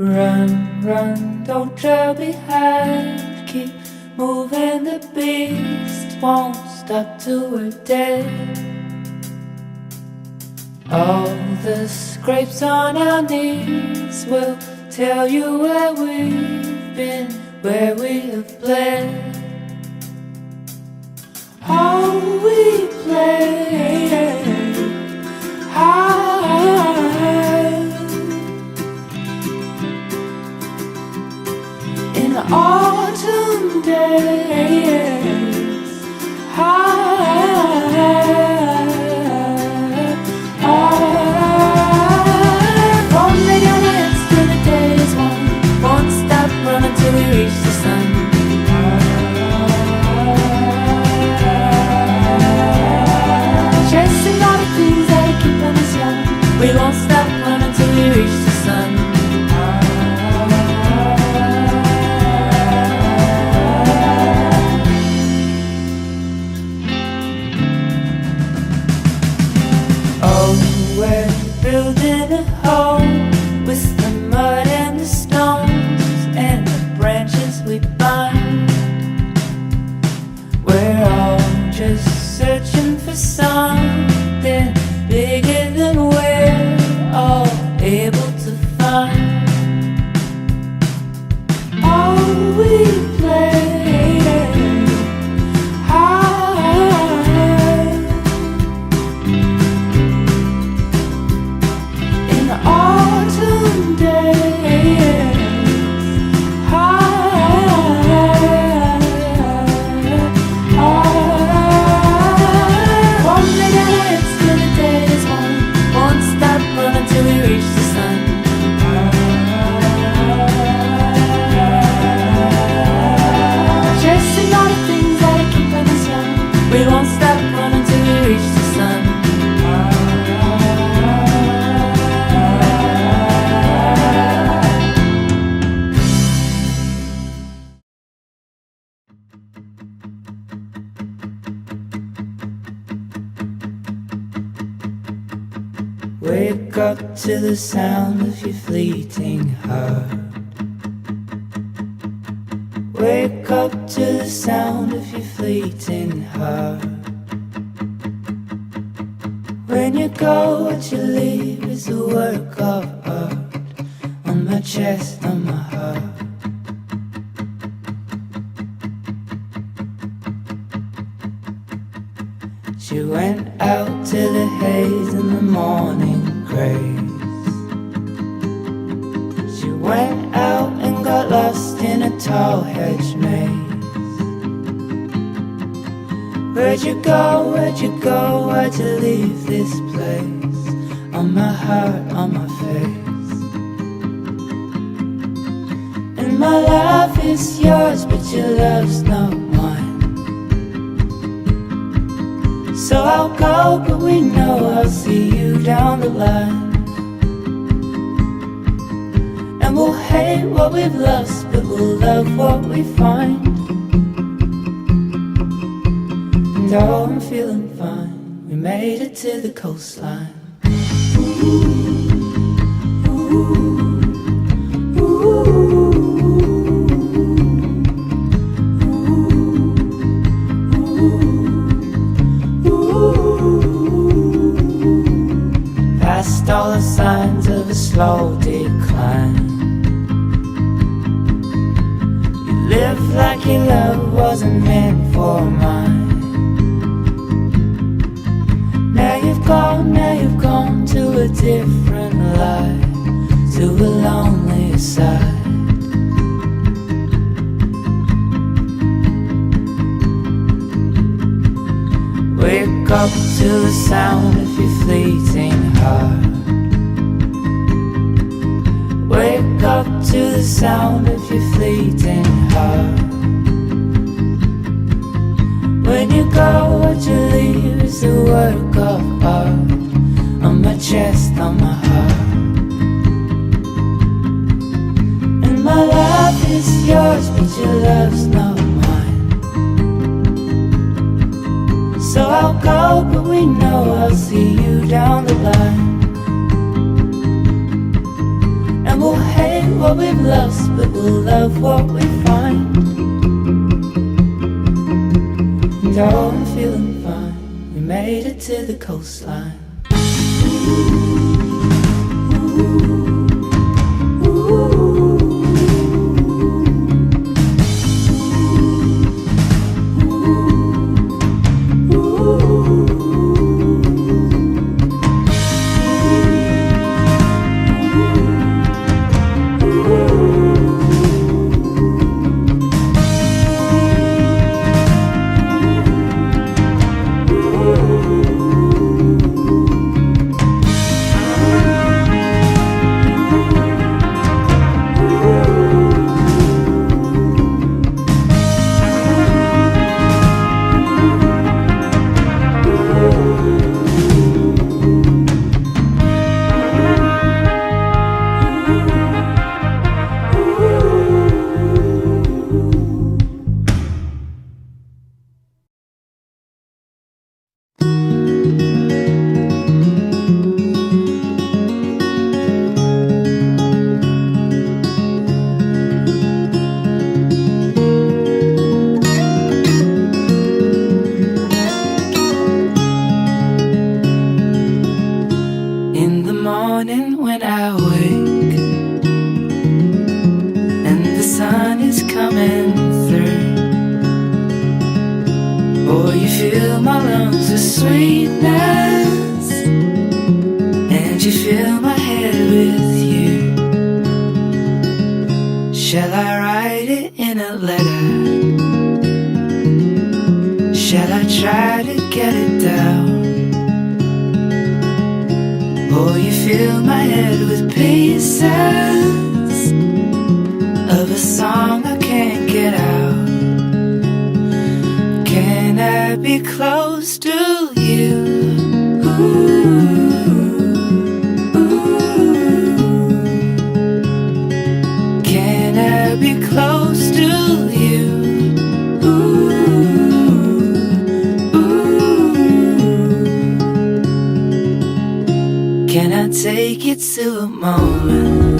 Run, run, don't trail behind. Keep moving, the beast won't stop till we're dead. All the scrapes on our knees will tell you where we've been, where we have bled. All we play high in the autumn days, high. Won't lay down our heads till the day is won. Won't stop running till we reach the sun. Chasing all the things that are keeping us young. We won't stop running till we reach the sun. Oh, we're building a home with the mud and the stones and the branches we bind. We're all just searching for something bigger than we're all able to find. All we play high in the autumn days, high. Won't lay down our heads till the day is won. Won't stop running till we reach the sun. Chasing all the things that are keeping us young. We won't stop running till we reach the sun. Wake up to the sound of your fleeting heart. Wake up to the sound of your fleeting heart. When you go, what you leave is a work of art on my chest, on my heart. She went out to the haze in the morning grace. She went out and got lost in a tall hedge maze. Where'd you go, where'd you go, why'd you leave this place? On my heart, on my face. And my love is yours, but your love's not mine. So I'll go, but we know I'll see you down the line. And we'll hate what we've lost, but we'll love what we find. And oh, I'm feeling fine. We made it to the coastline. Ooh, ooh, ooh. Past all the signs of a slow decline. You live like your love wasn't meant for mine. Now you've gone to a different life, to a lonely side. Wake up to the sound of your fleeting heart. Wake up to the sound of your fleeting heart. When you go, what you leave is a work of art on my chest, on my heart. And my love is yours, but your love's not mine. So I'll go, but we know I'll see you down the line. And we'll hate what we've lost, but we'll love what we find. And oh, I'm feeling fine. We made it to the coastline. When I wake and the sun is coming through, boy, you fill my lungs with sweetness, and you fill my head with you. Shall I write it in a letter? Shall I try to get it down? Oh, you fill my head with pieces of a song I can't get out. Can I be close to you? Ooh, ooh. Can I be close to you? Ooh. Can I take you to a moment